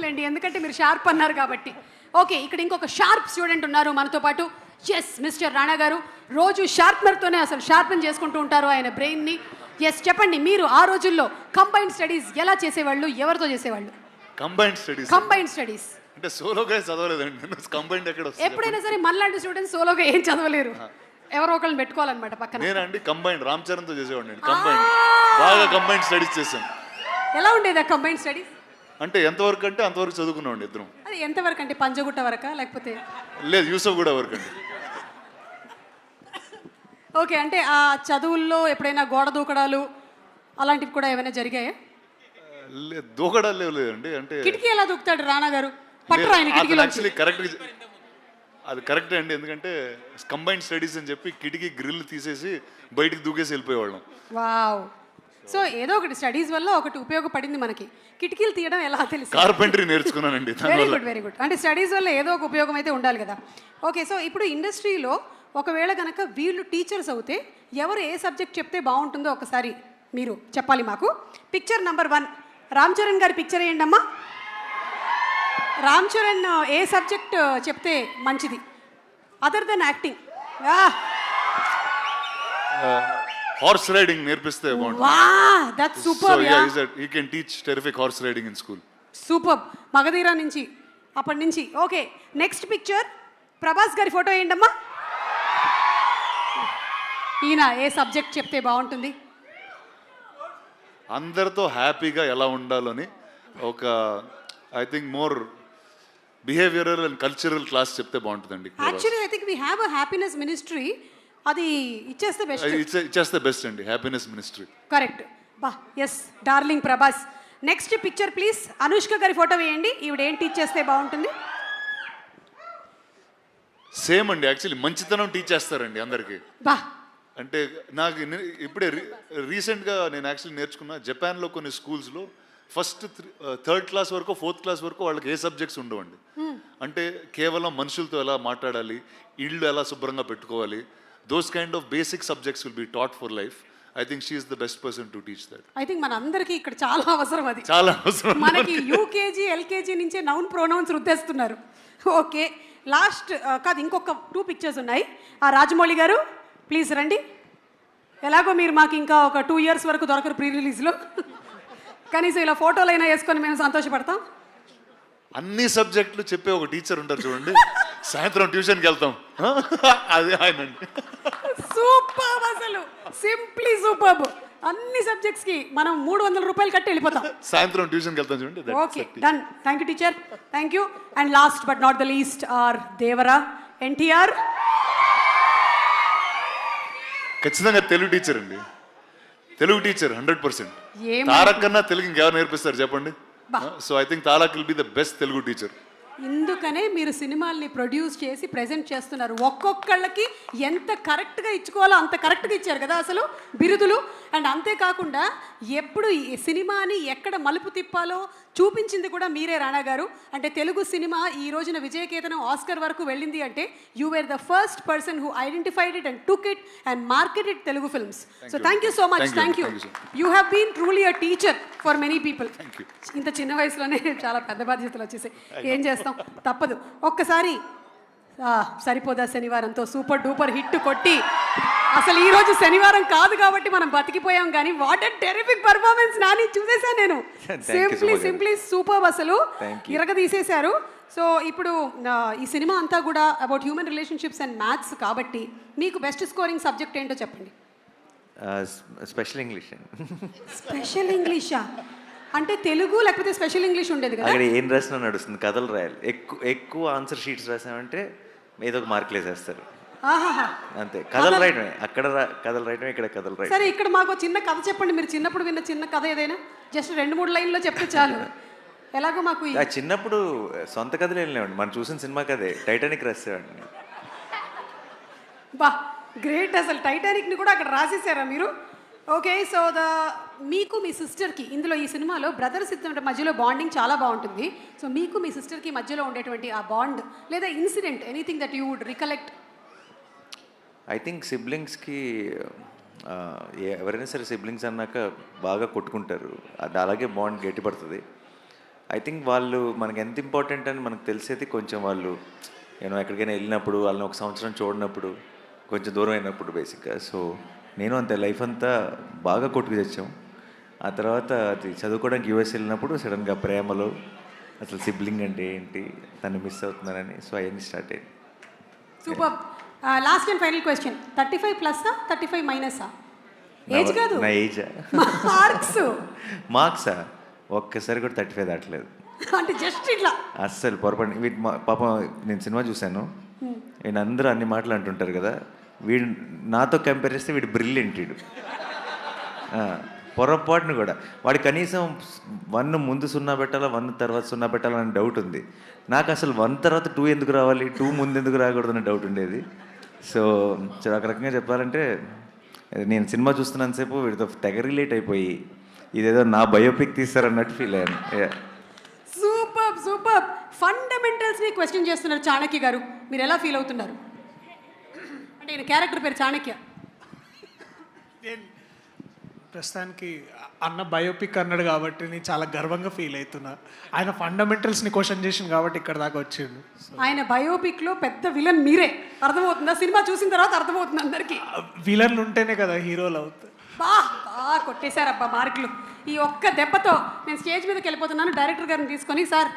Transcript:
లేండి, ఎందుకంటే మీరు షార్ప్ అన్నారు కాబట్టి. ఓకే, ఇక్కడ ఇంకొక షార్ప్ స్టూడెంట్ ఉన్నారు మనతో పాటు. ఎస్, మిస్టర్ రాణా గారు రోజు షార్ప్నర్తోనే అసలు షార్పెన్ చేసుకుంటూ ఉంటారు ఆయన బ్రెయిన్ని. ఎస్, చెప్పండి, మీరు ఆ రోజుల్లో కంబైన్డ్ స్టడీస్ ఎలా చేసేవాళ్ళు, ఎవరితో చేసేవాళ్ళు? కంబైన్డ్ స్టడీస్ అంటే సోలోగా చదవలేదండి. కంబైన్డ్ ఎక్కడ వస్తుంది? ఎప్పుడైనా సరే మనలాంటి స్టూడెంట్స్ సోలోగా ఏం చదవలేరు, ఎవరో ఒకళ్ళని పెట్టుకోవాలన్నమాట పక్కన. నేనండి కంబైన్డ్ రామ్ చరణ్తో చేసేవాడిని. కంబైన్డ్ బాగా కంబైన్డ్ స్టడీస్ చేశాను. ఎలా ఉండేది ఆ కంబైన్డ్ స్టడీస్? అంటే ఎంతవరకు అంటే అంతవరకు చదువుకున్నామండి ఇద్దరం. అది ఎంతవరకు అంటే పంజగుట్ట వరకా లేకపోతే? లేదు, యూసఫ్ కూడా వరకు అండి. ఓకే, అంటే ఆ చదువుల్లో ఎప్పుడైనా గోడ దూకడాలు అలాంటివి కూడా ఏమైనా జరిగాయా? లేదు, దూకడాలు లేదండి. అంటే కిటికీ ఎలా దూకుతాడు రాణా గారు? పట్టరు ఆయన కిటికీలో. యాక్చువల్లీ అది కరెక్టే అండి. ఎందుకంటే కంబైన్డ్ స్టడీస్ అని చెప్పి కిటికీ గ్రిల్ తీసేసి బయటికి దూకేసి వెళ్ళిపోయేవాళ్ళం. వావ్. సో ఏదో ఒకటి స్టడీస్ వల్ల ఒకటి ఉపయోగపడింది మనకి. కిటికీలు తీయడం ఎలా తెలుసు? కార్పెంటరీ నేర్చుకున్నానండి. Very good. అంటే స్టడీస్ వల్ల ఏదో ఒక ఉపయోగం అయితే ఉండాలి కదా. ఓకే, సో ఇప్పుడు ఇండస్ట్రీలో ఒకవేళ కనుక వీళ్ళు టీచర్స్ అవుతే ఎవరు ఏ సబ్జెక్ట్ చెప్తే బాగుంటుందో ఒకసారి మీరు చెప్పాలి మాకు. పిక్చర్ నెంబర్ 1 రామ్ చరణ్ గారి పిక్చర్ వేయండి అమ్మా. రామ్ చరణ్ ఏ సబ్జెక్ట్ చెప్తే మంచిది other than acting? Horse riding నేర్పిస్తే బాగుంటుంది. Wow, that's super. He can teach terrific horse riding in school. Super. Magadheera నుంచి అప్పటి నుంచి. ఓకే, నెక్స్ట్ పిక్చర్ ప్రభాస్ గారి ఫోటో వేయండి అమ్మా. ఈయన ఏ సబ్జెక్ట్ చెప్తే బాగుంటుంది? అందరితో హ్యాపీగా ఎలా ఉండాలని ఒక I think more behavioral and cultural class చెప్తే బాగుంటుందండి. Actually I think we have a happiness ministry. అది ఇచ్చేస్తే బెస్ట్ అండి, హ్యాపీనెస్ మినిస్ట్రీ. కరెక్ట్. బా, yes darling Prabhas. Next picture please. Anushka గారి ఫోటో వేయండి. ఈవిడ ఏం టీచ్ చేస్తే బాగుంటుంది? సేమ్ అండి, యాక్చువల్లీ మంచితనం టీచ్ చేస్తారండి అందరికీ. బా, అంటే నాకు ఇప్పుడే రీసెంట్గా నేను యాక్చువల్లీ నేర్చుకున్నా. జపాన్లో కొన్ని స్కూల్స్లో ఫస్ట్ 3rd క్లాస్ వరకు 4th క్లాస్ వరకు వాళ్ళకి ఏ సబ్జెక్ట్స్ ఉండవండి. అంటే కేవలం మనుషులతో ఎలా మాట్లాడాలి, ఇళ్ళు ఎలా శుభ్రంగా పెట్టుకోవాలి, those kind of basic subjects will be taught for life. I think she is the best person to teach that. I think మన అందరికీ ఇక్కడ చాలా అవసరం అది. చాలా అవసరం. మనకి యూకేజీ ఎల్కేజీ నుంచే నౌన్ ప్రొనౌన్స్ రుద్దేస్తున్నారు. ఓకే, లాస్ట్ కాదు, ఇంకొక 2 పిక్చర్స్ ఉన్నాయి. ఆ రాజమౌళి గారు ప్లీజ్ రండి. ఎలాగో మీరు మాకు ఇంకా ఒక 2 years వరకు దొరకరు ప్రీ రిలీజ్లో. కనీసం ఇలా ఫోటోలు అయినా వేసుకొని మేము సంతోషపడతాం. అన్ని సబ్జెక్టులు చెప్పే ఒక టీచర్ ఉంటారు చూడండి, సాయంత్రం ట్యూషన్కి వెళ్తాం, అది ఆయన. సూపర్, అసలు సింప్లీ సూపర్. అన్ని సబ్జెక్ట్స్ కి మనం 300 రూపాయలు కట్టి వెళ్ళిపోతాం. సాయంత్రం ట్యూషన్కి వెళ్తాం చూడండి. Okay, done. Thank you teacher, thank you. And last but not the least our Devara NTR. ఖచ్చితంగా తెలుగు టీచర్ అండి, తెలుగు టీచర్ 100%. తారక్ కన్నా తెలుగు ఇంకెవరు నేర్పిస్తారు చెప్పండి? So I think Tarak will be the best Telugu teacher. ఇందుకనే మీరు సినిమాల్ని ప్రొడ్యూస్ చేసి ప్రెజెంట్ చేస్తున్నారు. ఒక్కొక్కళ్ళకి ఎంత కరెక్ట్గా ఇచ్చుకోవాలో అంత కరెక్ట్గా ఇచ్చారు కదా అసలు బిరుదులు. అండ్ అంతేకాకుండా ఎప్పుడు ఈ సినిమాని ఎక్కడ మలుపు తిప్పాలో చూపించింది కూడా మీరే రాణా గారు. అంటే తెలుగు సినిమా ఈ రోజున విజయకేతనం ఆస్కర్ వరకు వెళ్ళింది అంటే you were the first person who identified it and took it and marketed Telugu films. So thank you so much. Thank you. You have been truly a teacher for many people. ఇంత చిన్న వయసులోనే చాలా పెద్ద బాధ్యతలు వచ్చేసాయి. ఏం చేస్తాం, తప్పదు. ఒక్కసారి సరిపోదా శనివారంతో సూపర్ డూపర్ హిట్ కొట్టి, అసలు ఈ రోజు శనివారం కాదు కాబట్టి మనం బతికిపోయాం. కానీ what a terrific performance Nani, చూసేసాను నేను. సింప్లీ సూపర్, అసలు ఇరగ తీసేశారు. సో ఇప్పుడు ఈ సినిమా అంతా కూడా about human relationships and maths కాబట్టి మీకు బెస్ట్ స్కోరింగ్ సబ్జెక్ట్ ఏంటో చెప్పండి. Special English. స్పెషల్ ఇంగ్లీషా? అంటే తెలుగు లేకపోతే స్పెషల్ ఇంగ్లీష్ ఉండేది కదా? అక్కడ ఏం రాసినా నడుస్తుంది, కథలు రాయాలి. ఎక్కువ ఆన్సర్ షీట్స్ రాసామంటే ఏదో ఒక మార్కులు వేసేస్తారు. అంతే, కథలు రాయడమే. అక్కడ కథలు రాయడమే, ఇక్కడ కథలు రాయడం. సరే, ఇక్కడ మాకు చిన్న కథ చెప్పండి. మీరు చిన్నప్పుడు విన్న చిన్న కథ ఏదైనా జస్ట్ 2-3 లైన్లో చెప్తే చాలు. ఎలాగో మాకు చిన్నప్పుడు సొంత కథలు ఏం లేవండి, మనం చూసిన సినిమా కథే. టైటానిక్ రాసేవాడిని. బా, గ్రేట్. అసలు టైటానిక్ని కూడా అక్కడ రాసేసారా మీరు? ఓకే, సో మీకు మీ సిస్టర్కి ఇందులో ఈ సినిమాలో బ్రదర్స్ ఇద్దరి మధ్యలో బాండింగ్ చాలా బాగుంటుంది. సో మీకు మీ సిస్టర్కి మధ్యలో ఉండేటువంటి ఆ బాండ్ లేదా incident, anything that you would recollect? I think సిబ్లింగ్స్కి ఎవరైనా సరే సిబ్లింగ్స్ అన్నాక బాగా కొట్టుకుంటారు, అది అలాగే బాండ్ గట్టిపడుతుంది. ఐ థింక్ వాళ్ళు మనకి ఎంత ఇంపార్టెంట్ అని మనకు తెలిసేది కొంచెం వాళ్ళు ఎక్కడికైనా వెళ్ళినప్పుడు వాళ్ళని ఒక సంవత్సరం చూడనప్పుడు కొంచెం దూరం అయినప్పుడు బేసిక్గా. సో నేను అంతే లైఫ్ అంతా బాగా కొట్టుకు తెచ్చాం. ఆ తర్వాత అది చదువుకోవడానికి యూఎస్ వెళ్ళినప్పుడు సడన్గా ప్రేమలో అసలు సిబ్లింగ్ అంటే ఏంటి, తను మిస్ అవుతున్నానని, సో అవన్నీ స్టార్ట్ అయ్యింది. Super. Last and final question, 35 ప్లస్సా 35 మైనసా? ఏజ్ కాదు, నా ఏజా? మార్క్సా? ఒక్కసారి కూడా 35 దాటలేదు. అంటే జస్ట్ ఇట్లా అస్సలు పొరపాటు. వీటి పాపం నేను సినిమా చూశాను, వీడు అందరూ అన్ని మాటలు అంటుంటారు కదా, వీడు నాతో కంపేర్ చేస్తే వీడు బ్రిలియంట్. వీడు పొరపాటును కూడా వాడు కనీసం 1 ముందు 0 పెట్టాలా 1 తర్వాత 0 పెట్టాలా అని డౌట్ ఉంది. నాకు అసలు 1 తర్వాత 2 ఎందుకు రావాలి, 2 ముందు ఎందుకు రాకూడదు అనే డౌట్ ఉండేది. సో ఒక రకంగా చెప్పాలంటే నేను సినిమా చూస్తున్నంతసేపు వీడితో తెగ రిలేట్ అయిపోయి ఇదేదో నా బయోపిక్ తీస్తారన్నట్టు ఫీల్ అయ్యాను. Super super. ఫండమెంటల్స్ని క్వశ్చన్ చేస్తున్నారు చాణక్య గారు, మీరు ఎలా ఫీల్ అవుతున్నారు? అంటే ఈయన క్యారెక్టర్ పేరు చాణక్య. ప్రస్తుతానికి అన్న బయోపిక్ అన్నాడు కాబట్టి నేను చాలా గర్వంగా ఫీల్ అవుతున్నా. ఆయన ఫండమెంటల్స్ని క్వశ్చన్ చేసింది కాబట్టి ఇక్కడ దాకా వచ్చిండు. ఆయన బయోపిక్లో పెద్ద విలన్ మీరే, అర్థమవుతుందా? సినిమా చూసిన తర్వాత అర్థమవుతుంది అందరికీ. విలన్లు ఉంటేనే కదా హీరోలు అవుతారు. బాగా కొట్టేశారబ్బా మార్కులు. ఈ ఒక్క దెబ్బతో నేను స్టేజ్ మీదకి వెళ్ళిపోతున్నాను. డైరెక్టర్ గారిని తీసుకొని, సార్